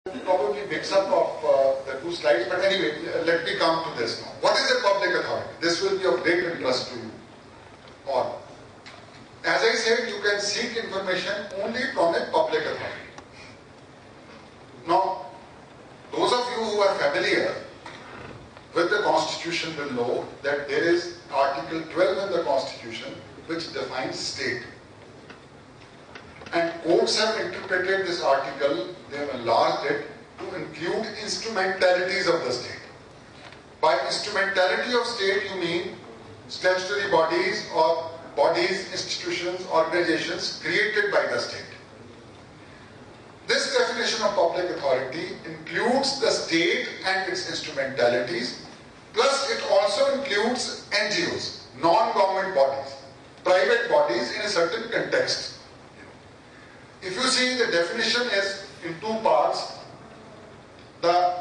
probably mix up of the two slides, but anyway, let me come to this now. What is a public authority? This will be of great interest to you all. As I said, you can seek information only from a public authority. Now, those of you who are familiar with the Constitution will know that there is Article 12 in the Constitution which defines state. And courts have interpreted this article, they have enlarged it to include instrumentalities of the state. By instrumentality of state, you mean statutory bodies or bodies, institutions, organizations created by the state. This definition of public authority includes the state and its instrumentalities, plus it also includes NGOs, non-government bodies, private bodies in a certain context. If you see, the definition is in two parts. The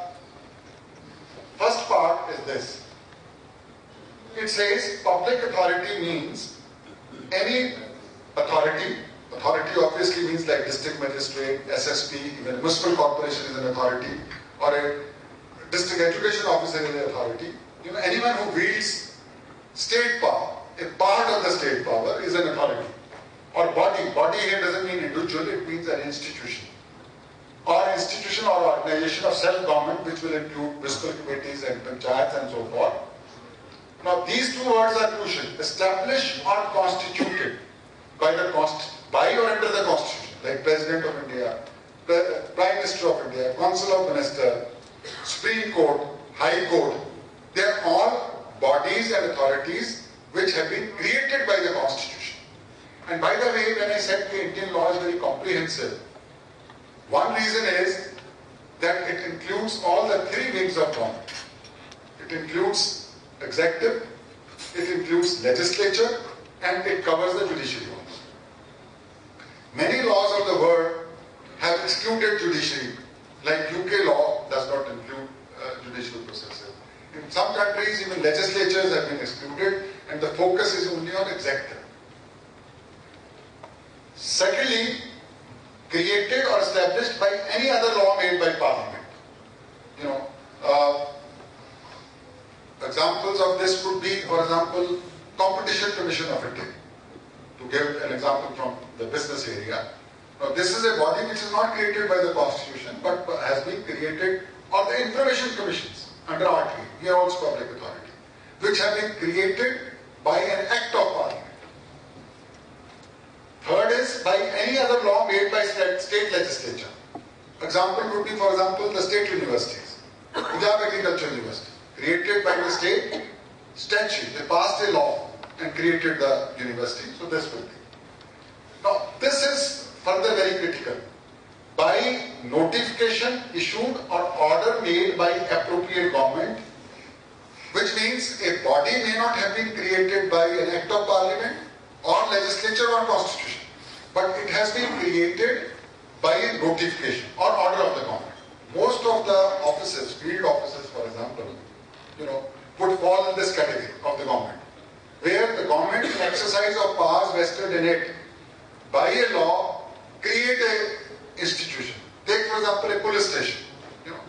first part is this. It says public authority means any authority. Authority obviously means like district magistrate, SSP, even municipal corporation is an authority, or a district education officer is an authority. You know, anyone who wields state power, a part of the state power is an authority. Or body. Body here doesn't mean individual, it means an institution. Or institution or organization of self-government, which will include municipal committees and panchayats and so forth. Now these two words are crucial. Established or constituted by or under the Constitution, like President of India, Prime Minister of India, Council of Ministers, Supreme Court, High Court. They are all bodies and authorities which have been created by the Constitution. And by the way, when I said the Indian law is very comprehensive, one reason is that it includes all the three wings of government. It includes executive, it includes legislature, and it covers the judiciary also. Many laws of the world have excluded judiciary, like UK law does not include judicial processes. In some countries, even legislatures have been excluded, and the focus is only on executive. Secondly, created or established by any other law made by Parliament. You know, examples of this could be, for example, Competition Commission of India. To give an example from the business area. Now, this is a body which is not created by the Constitution, but has been created, or the Information Commissions under RT, here also public authority, which have been created by an act of Parliament. Third is by any other law made by state legislature. Example could be, for example, the state universities. Punjab Agriculture University, created by the state statute. They passed a law and created the university, so this will be. Now, this is further very critical. By notification issued or order made by appropriate government, which means a body may not have been created by an act of Parliament or legislature or constitution, but it has been created by a notification or order of the government. Most of the offices, field offices for example, you know, would fall in this category of the government, where the government in exercise of powers vested in it by a law create a institution. Take for example a police station. You know,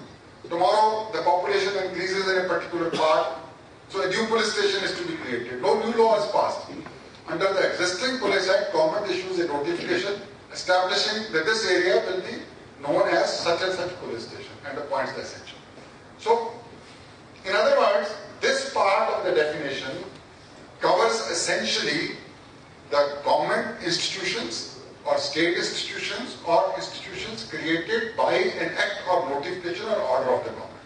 tomorrow the population increases in a particular part, so a new police station is to be created. No new law is passed. Under the existing Police Act, government issues a notification establishing that this area will be known as such and such police station and appoints the SHO. So, in other words, this part of the definition covers essentially the government institutions or state institutions or institutions created by an act of notification or order of the government.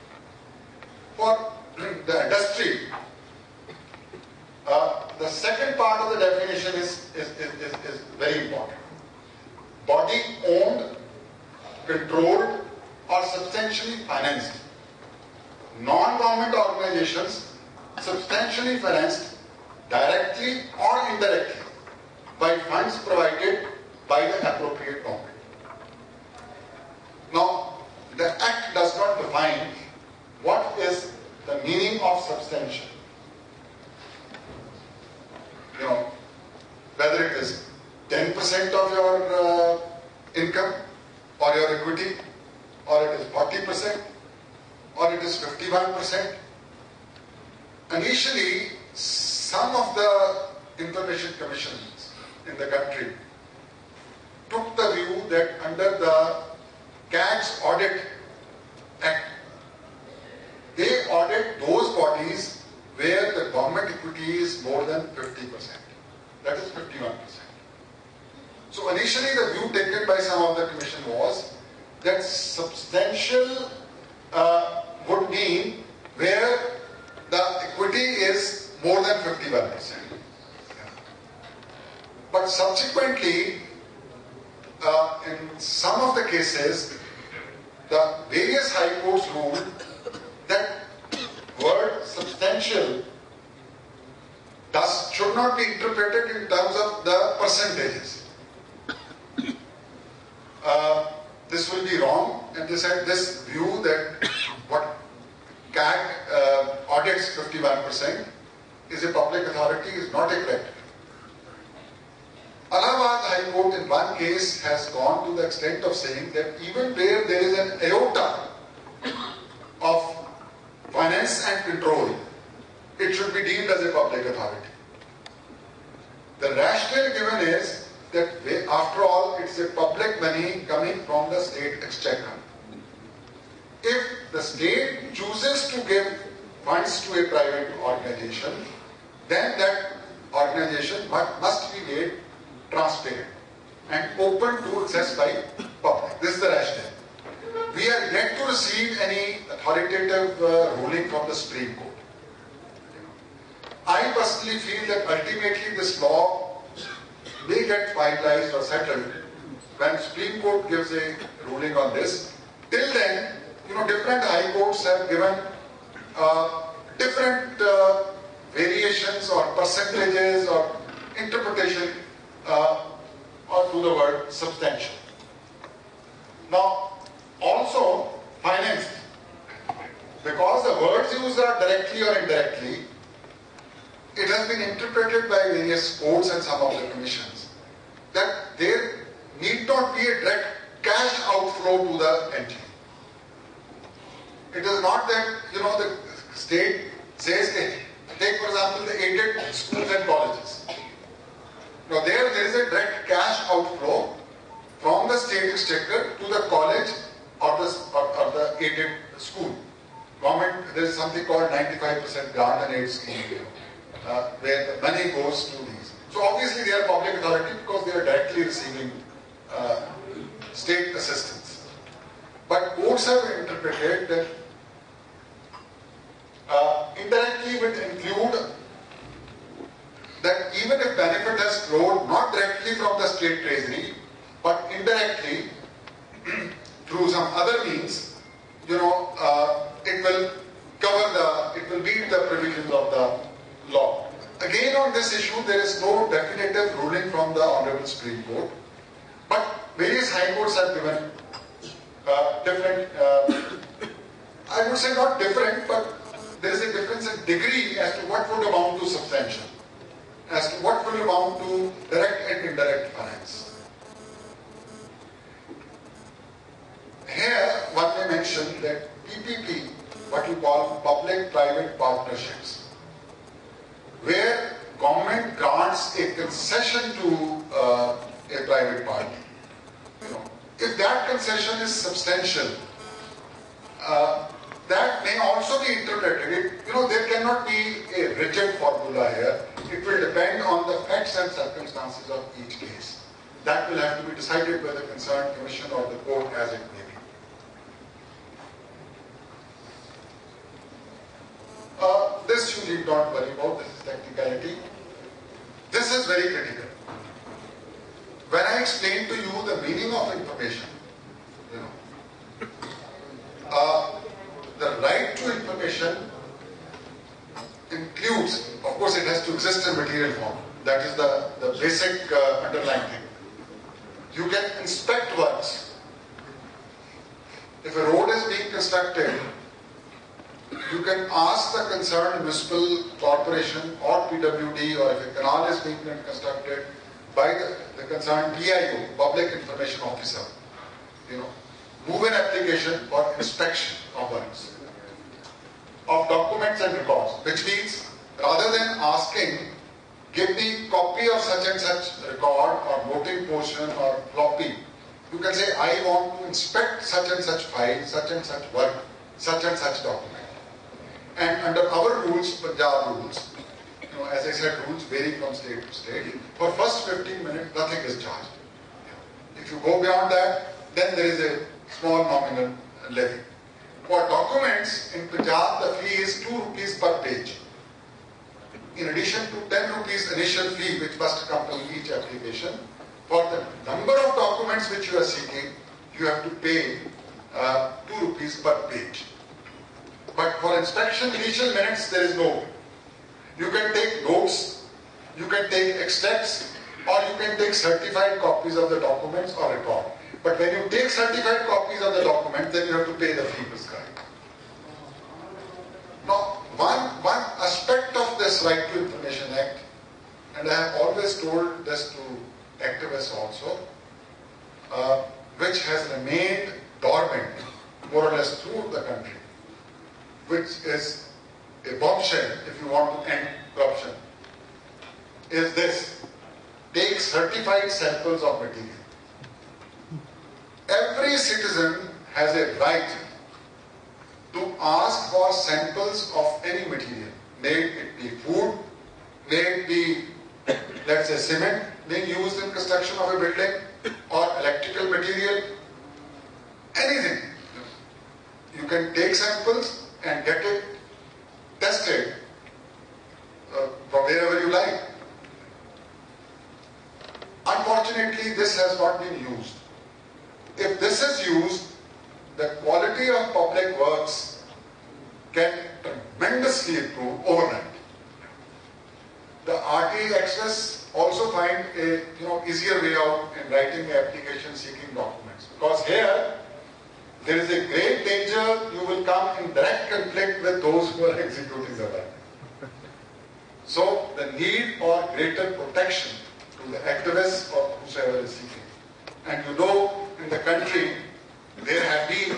For the industry, the second part of the definition is very important. Body owned, controlled, or substantially financed. Non-government organizations substantially financed directly or indirectly by funds provided by the appropriate government. Now, the Act does not define what is the meaning of substantial. You know, whether it is 10% of your income or your equity, or it is 40% or it is 51%. Initially, some of the information commissions in the country took the view that under the CAG's Audit Act, they audit those bodies where the government equity is more than 50%. That is 51%. So initially the view taken by some of the commission was that substantial would mean where the equity is more than 51%. But subsequently, in some of the cases, the various high courts ruled that word substantial should not be interpreted in terms of the percentages. This will be wrong, and they said this view that what CAG audits 51% is a public authority is not a correct. Allahabad High Court in one case has gone to the extent of saying that even where there is an iota of finance and control, it should be deemed as a public authority. The rationale given is that after all, it's a public money coming from the state exchequer. If the state chooses to give funds to a private organization, then that organization must be made transparent and open to access by public. This is the rationale. We are yet to receive any authoritative ruling from the Supreme Court. I personally feel that ultimately this law may get finalized or settled when Supreme Court gives a ruling on this. Till then, different high courts have given different variations or percentages or interpretation or to the word substantial. Now, also finance, because the words used are directly or indirectly, it has been interpreted by various courts and some of the commissions that there need not be a direct cash outflow to the entity. It is not that, the state says, take for example the aided schools and colleges. Now there is a direct cash outflow from the state exchequer to the college or the aided school. Government, there is something called 95% grant and aid scheme, where the money goes to these. So obviously they are public authority because they are directly receiving state assistance. But courts have interpreted that indirectly would include that even if benefit has flowed not directly from the state treasury, but indirectly through some other means, it will meet the provisions of the law. Again, on this issue, there is no definitive ruling from the Honorable Supreme Court, but various high courts have given different, I would say not different, but there is a difference in degree as to what would amount to substantial, as to what will amount to direct and indirect finance. Here, one may mention that PPP, what you call public-private partnerships, where government grants a concession to a private party. If that concession is substantial, that may also be interpreted. There cannot be a rigid formula here. It will depend on the facts and circumstances of each case. That will have to be decided by the concerned commission or the court as it may be. This you need not worry about. This is technicality. This is very critical. When I explain to you the meaning of information, the right to information includes, of course it has to exist in material form. That is the basic underlying thing. You can inspect works. If a road is being constructed, you can ask the concerned municipal corporation or PWD, or if a canal is being constructed, by the concerned PIO, Public Information Officer. move an application for inspection of works, of documents and records, which means rather than asking, give me copy of such and such record or voting portion or floppy, you can say, I want to inspect such and such file, such and such work, such and such document. And under our rules, Punjab rules, as I said, rules vary from state to state. For first 15 minutes, nothing is charged. If you go beyond that, then there is a small nominal levy. For documents, in Punjab, the fee is 2 rupees per page. In addition to 10 rupees initial fee, which must accompany each application, for the number of documents which you are seeking, you have to pay 2 rupees per page. But for inspection initial minutes, there is no. You can take notes, you can take extracts, or you can take certified copies of the documents or record. But when you take certified copies of the document, then you have to pay the fee prescribed. Now, one aspect of this Right to Information Act, and I have always told this to activists also, which has remained dormant more or less throughout the country, which is a bombshell if you want to end corruption, is this: take certified samples of material. Every citizen has a right to ask for samples of any material, may it be food, may it be, let's say, cement being used in construction of a building, or electrical material, anything. You can take samples and get it tested from wherever you like. Unfortunately, this has not been used. If this is used, the quality of public works can tremendously improve overnight. The RTA access also find a easier way out in writing the application seeking documents, because here there is a great danger you will come in direct conflict with those who are executing the work. So the need for greater protection to the activists or whosoever is seeking. And in the country there have been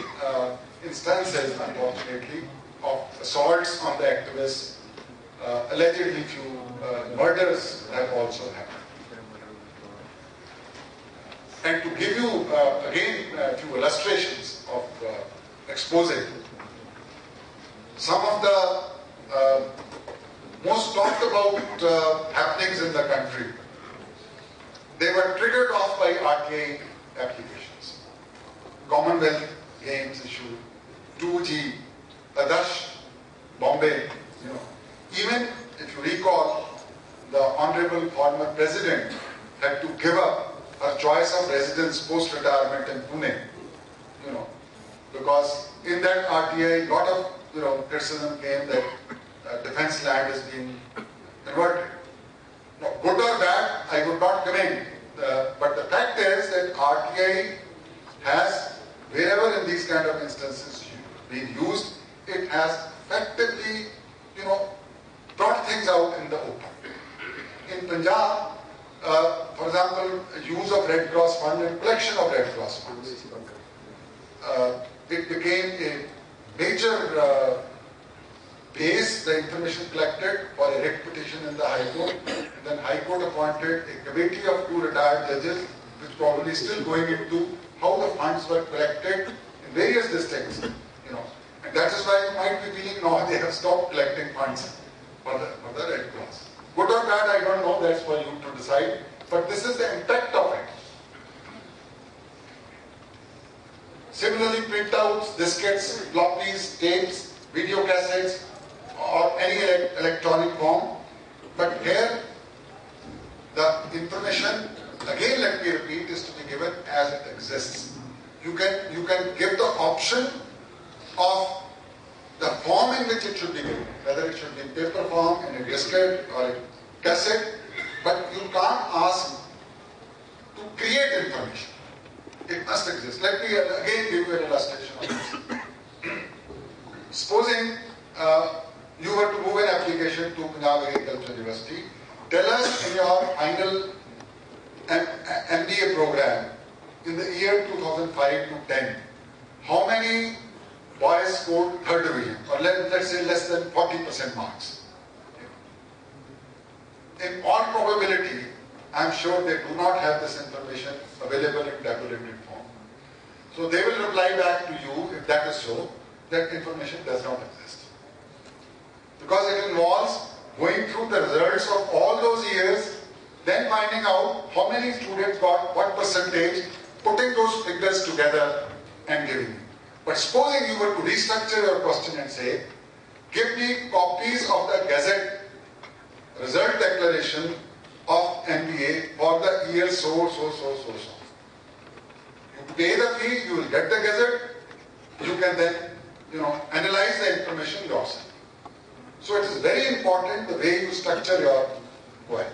instances, unfortunately, of assaults on the activists. Allegedly few murders have also happened. And to give you again a few illustrations of exposing some of the most talked about happenings in the country, they were triggered off by RTA applications. Commonwealth Games issue, 2G, Adarsh, Bombay, Even if you recall, the Honorable former President had to give up her choice of residence post-retirement in Pune, because in that RTA, a lot of criticism came that defense land is being converted. Now, good or bad, I would not comment, but the fact is that RTA has, wherever in these kind of instances been used, it has effectively, brought things out in the open. In Punjab, for example, use of Red Cross fund and collection of Red Cross funds. It became a major base, the information collected for a writ petition in the High Court. And then High Court appointed a committee of 2 retired judges, which probably still going into how the funds were collected in various districts. And that is why you might be feeling now they have stopped collecting funds for the Red Cross. Good or bad, I don't know, that's for you to decide. But this is the impact of it. Similarly, printouts, diskettes, floppies, tapes, video cassettes, or any electronic form. But here, the information, again let me repeat, is to be given as it exists. You can give the option of the form in which it should be given, whether it should be paper form, in a diskette or a cassette, but you can't ask to create information. It must exist. Let me again give you an illustration of this. Supposing you were to move an application to Punjab Agriculture University, tell us in your final MBA program in the year 2005 to 10, how many boys scored third division, or let's say less than 40% marks. In all probability, I'm sure they do not have this information available in tabulated form. So they will reply back to you, if that is so, that information does not exist. Because it involves going through the results of all those years, then finding out how many students got what percentage, putting those figures together and giving you. But supposing you were to restructure your question and say, give me copies of the Gazette result declaration of MBA for the year so. You pay the fee, you will get the Gazette, you can then, analyze the information yourself. So it is very important the way you structure your query.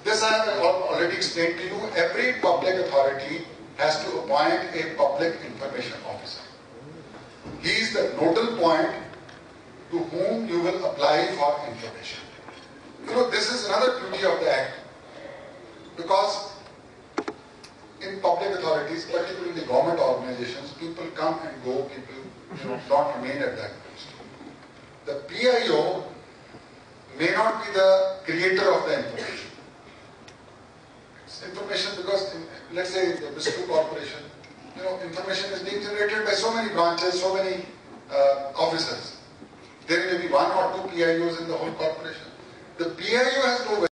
This I have already explained to you. Every public authority has to appoint a public information officer. He is the nodal point to whom you will apply for information. This is another beauty of the Act, because in public authorities, particularly government organizations, people come and go, people don't remain at that post. The PIO may not be the creator of the information. It's information because, let's say the Biscuit Corporation, information is being generated by so many branches, so many officers. There may be one or two PIOs in the whole corporation. The PIO has no